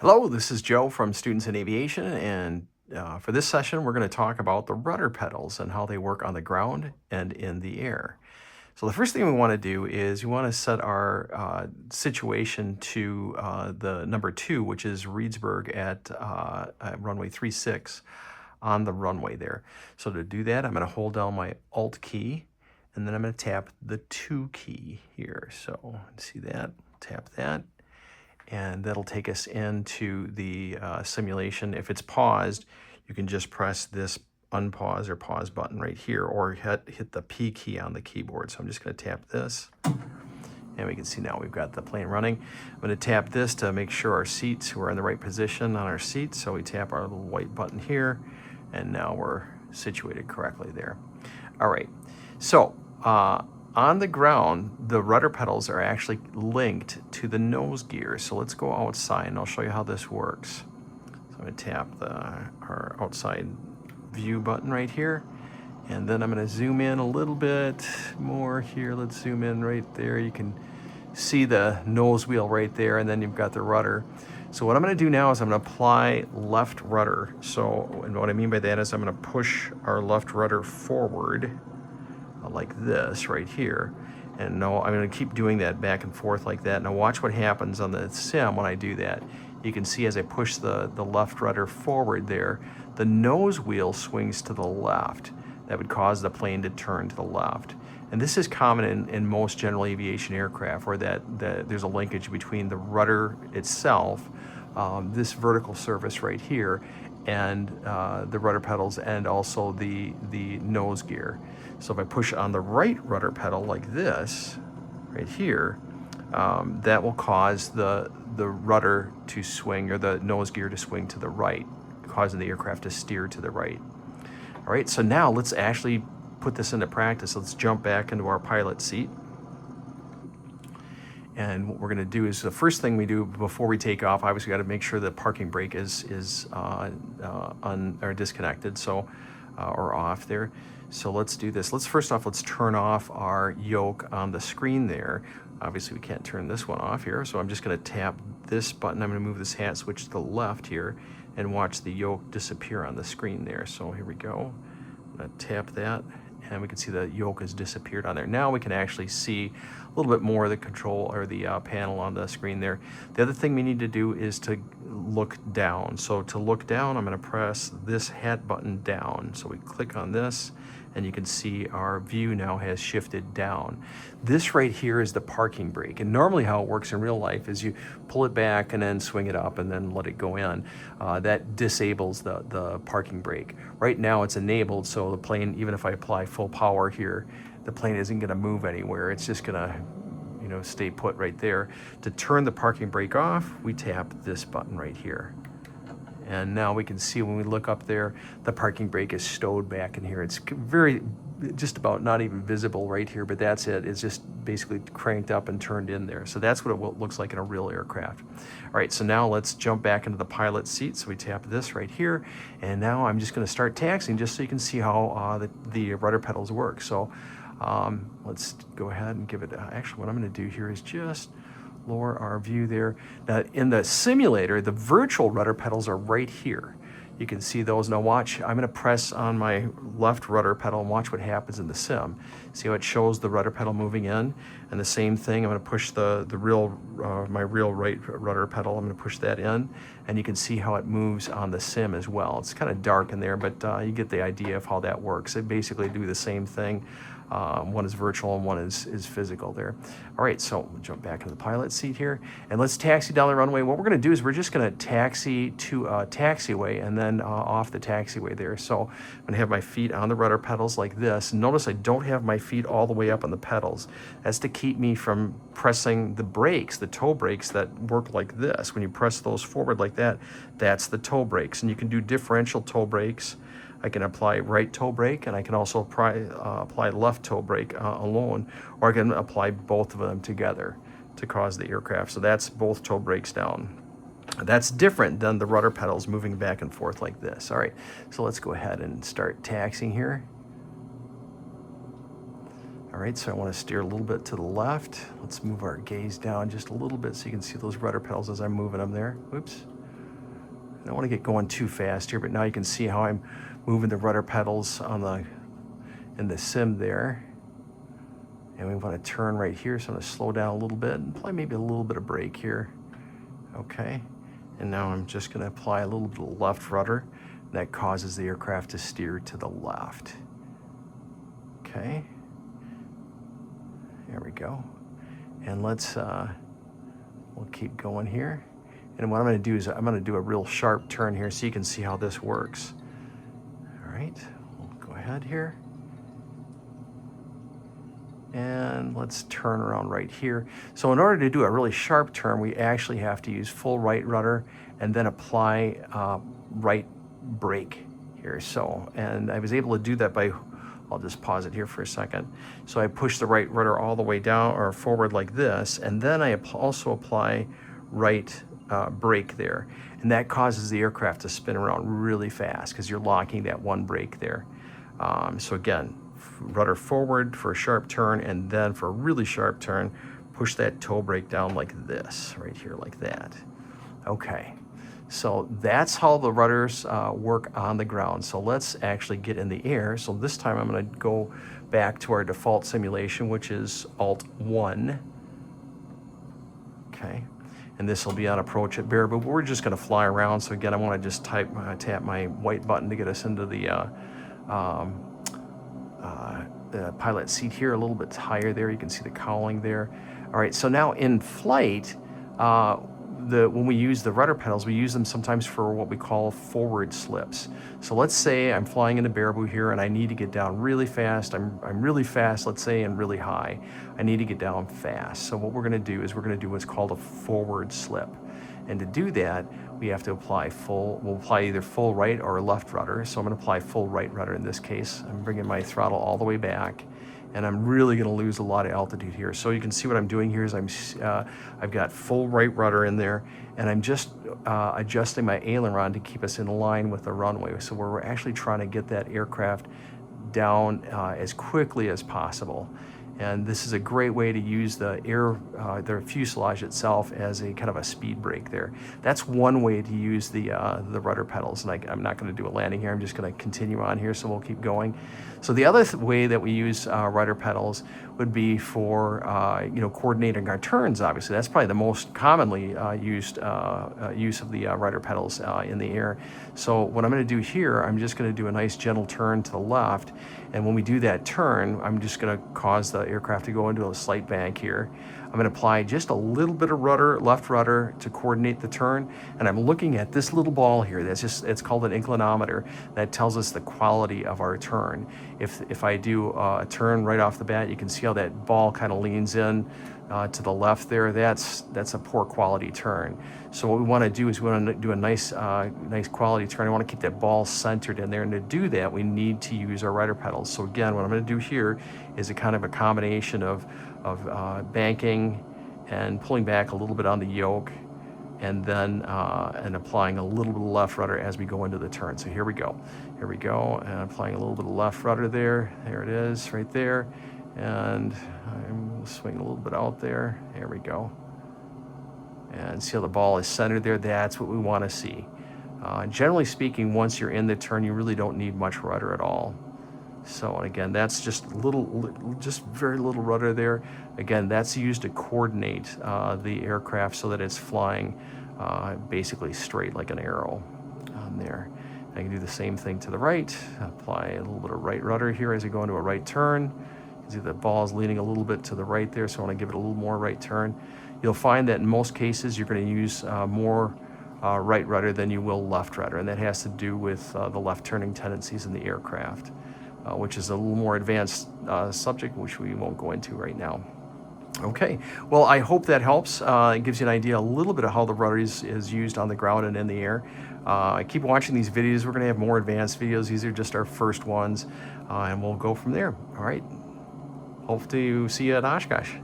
Hello, this is Joe from Students in Aviation, and for this session, we're going to talk about the rudder pedals and how they work on the ground and in the air. So the first thing we want to do is we want to set our situation to the number 2, which is Reedsburg at runway 36 on the runway there. So to do that, I'm going to hold down my Alt key, and then I'm going to tap the 2 key here. So see that? Tap that. And that'll take us into the simulation. If it's paused, you can just press this unpause or pause button right here, or hit the P key on the keyboard. So I'm just going to tap this, and we can see now we've got the plane running. I'm going to tap this to make sure our seats, we're in the right position on our seats. So we tap our little white button here, and now we're situated correctly there. All right, so on the ground, the rudder pedals are actually linked to the nose gear. So let's go outside and I'll show you how this works. So I'm going to tap our outside view button right here. And then I'm going to zoom in a little bit more here. Let's zoom in right there. You can see the nose wheel right there, and then you've got the rudder. So what I'm going to do now is I'm going to apply left rudder. So, and what I mean by that is I'm going to push our left rudder forward like this right here. And now I'm going to keep doing that back and forth like that. Now watch what happens on the sim when I do that. You can see as I push the left rudder forward there, the nose wheel swings to the left. That would cause the plane to turn to the left. And this is common in most general aviation aircraft, where there's a linkage between the rudder itself, this vertical surface right here, and the rudder pedals, and also the nose gear. So if I push on the right rudder pedal like this, right here, that will cause the rudder to swing, or the nose gear to swing to the right, causing the aircraft to steer to the right. All right, so now let's actually put this into practice. Let's jump back into our pilot seat. And what we're going to do is, the first thing we do before we take off, obviously got to make sure the parking brake is disconnected, so or off there. So let's do this. Let's turn off our yoke on the screen there. Obviously we can't turn this one off here, so I'm just going to tap this button. I'm going to move this hat switch to the left here and watch the yoke disappear on the screen there. So here we go. I'm going to tap that, and we can see the yoke has disappeared on there. Now we can actually see a little bit more of the control, or the panel on the screen there. The other thing we need to do is to look down. So to look down, I'm going to press this hat button down. So we click on this, and you can see our view now has shifted down. This right here is the parking brake. And normally how it works in real life is you pull it back and then swing it up and then let it go in. That disables the parking brake. Right now it's enabled, so the plane, even if I apply full power here, the plane isn't going to move anywhere. It's just going to stay put right there. To turn the parking brake off, we tap this button right here. And now we can see when we look up there, the parking brake is stowed back in here. It's just about not even visible right here, but that's it. It's just basically cranked up and turned in there. So that's what it looks like in a real aircraft. All right, so now let's jump back into the pilot seat. So we tap this right here, and now I'm just going to start taxiing, just so you can see how the rudder pedals work. So let's go ahead and give it, actually what I'm going to do here is just lower our view there. Now in the simulator, the virtual rudder pedals are right here. You can see those. Now watch, I'm going to press on my left rudder pedal and watch what happens in the sim. See how it shows the rudder pedal moving in? And the same thing, I'm going to push my real right rudder pedal. I'm going to push that in, and you can see how it moves on the sim as well. It's kind of dark in there, but you get the idea of how that works. They basically do the same thing. One is virtual and one is physical there. All right, so we'll jump back into the pilot seat here, and let's taxi down the runway. What we're going to do is we're just going to taxi to a taxiway, and then off the taxiway there. So I'm going to have my feet on the rudder pedals like this. Notice I don't have my feet all the way up on the pedals. That's to keep me from pressing the brakes, the toe brakes that work like this. When you press those forward like that, that's the toe brakes. And you can do differential toe brakes. I can apply right toe brake, and I can also apply left toe brake alone, or I can apply both of them together to cause the aircraft. So that's both toe brakes down. That's different than the rudder pedals moving back and forth like this. All right, so let's go ahead and start taxiing here. All right, so I want to steer a little bit to the left. Let's move our gaze down just a little bit so you can see those rudder pedals as I'm moving them there. Oops. I don't want to get going too fast here, but now you can see how I'm moving the rudder pedals in the sim there. And we want to turn right here, so I'm going to slow down a little bit and apply maybe a little bit of brake here. Okay, and now I'm just going to apply a little bit of left rudder. That causes the aircraft to steer to the left. Okay, there we go. And let's, we'll keep going here. And what I'm going to do is I'm going to do a real sharp turn here so you can see how this works. All right, we'll go ahead here. And let's turn around right here. So in order to do a really sharp turn, we actually have to use full right rudder and then apply right brake here. So, and I was able to do that by, I'll just pause it here for a second. So I push the right rudder all the way down or forward like this, and then I also apply right brake there. And that causes the aircraft to spin around really fast because you're locking that one brake there. So again, rudder forward for a sharp turn, and then for a really sharp turn, push that toe brake down like this, right here, like that. Okay, so that's how the rudders work on the ground. So let's actually get in the air. So this time I'm going to go back to our default simulation, which is Alt-1. Okay, and this will be on approach at Baraboo, but we're just going to fly around. So again, I want to just tap my white button to get us into the pilot seat here, a little bit higher there. You can see the cowling there. All right, so now in flight, when we use the rudder pedals, we use them sometimes for what we call forward slips. So let's say I'm flying into Baraboo here and I need to get down really fast. I'm really fast, let's say, and really high. I need to get down fast. So what we're going to do is we're going to do what's called a forward slip. And to do that, we have to apply we'll apply either full right or left rudder. So I'm going to apply full right rudder in this case. I'm bringing my throttle all the way back, and I'm really going to lose a lot of altitude here. So you can see what I'm doing here is I've got full right rudder in there, and I'm just adjusting my aileron to keep us in line with the runway. So we're actually trying to get that aircraft down as quickly as possible. And this is a great way to use the fuselage itself as a kind of a speed brake there. That's one way to use the rudder pedals. And I'm not going to do a landing here. I'm just going to continue on here, so we'll keep going. So the other way that we use rudder pedals would be for coordinating our turns. Obviously, that's probably the most commonly used use of the rudder pedals in the air. So what I'm going to do here, I'm just going to do a nice gentle turn to the left. And when we do that turn, I'm just going to cause the aircraft to go into a slight bank here. I'm going to apply just a little bit of rudder, left rudder, to coordinate the turn. And I'm looking at this little ball here. It's called an inclinometer. That tells us the quality of our turn. If I do a turn right off the bat, you can see how that ball kind of leans in to the left there. That's a poor quality turn. So what we want to do is we want to do a nice quality turn. I want to keep that ball centered in there, and to do that, we need to use our rudder pedals. So again, what I'm going to do here is a kind of a combination of banking and pulling back a little bit on the yoke, and then and applying a little bit of left rudder as we go into the turn. So here we go, and applying a little bit of left rudder there. There it is, right there, and I'm swinging a little bit out there. There we go. And see how the ball is centered there? That's what we want to see. Generally speaking, once you're in the turn, you really don't need much rudder at all. So again, that's just very little rudder there. Again, that's used to coordinate the aircraft so that it's flying basically straight like an arrow on there. I can do the same thing to the right. Apply a little bit of right rudder here as we go into a right turn. You see the ball is leaning a little bit to the right there, so I want to give it a little more right turn. You'll find that in most cases you're going to use more right rudder than you will left rudder, and that has to do with the left turning tendencies in the aircraft, which is a little more advanced subject, which we won't go into right now. Okay, well, I hope that helps. It gives you an idea a little bit of how the rudder is used on the ground and in the air. Keep watching these videos. We're going to have more advanced videos. These are just our first ones, and we'll go from there. All right. Hope to see you at Oshkosh.